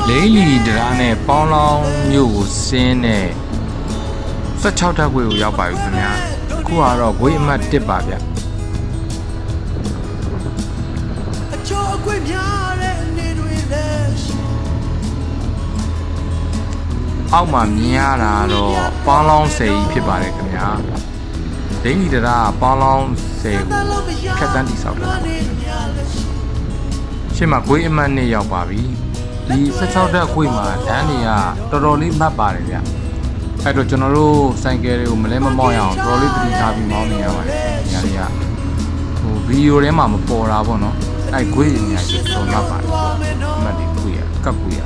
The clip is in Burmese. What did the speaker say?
လိမ့်လီတရားနဲ့ပေါင်းလောင်းမြို့ကိုဆင်းတဲ့16တက်ခွေကိုရောက်ပါပြီခင်ဗျာအခုကတော့ခွေအမှတ်1ပါဗျအောက်မှာမြင်ရတာတော့ပေါင်းလောင်း10ကြီးဖြစ်ပါတယ်ခင်ဗျာလိမ့်လီတရားပေါင်းလောင်း10ကိုဖြတ်တန်းတိဆောက်တာရှေ့မှာခွေအမှတ်2ရောက်ပါပြီဒီ16တက်ခွေမှာတန်းတွေကတော်တော်လေးမှတ်ပါတယ်ဗျအဲ့တော့ကျွန်တော်တို့ဆိုင်ကယ်တွေကိုမလဲမမောက်ရအောင်တော်တော်လေးတတိထားပြီးမောင်းနေရပါတယ်ညာတွေကဗီဒီယိုထဲမှာမပေါ်တာပေါ့နော်အဲ့ခွေတွေညာတွေတော်တော်မှတ်ပါတယ်အမှတ်တွေခွေရကပ်ခွေရ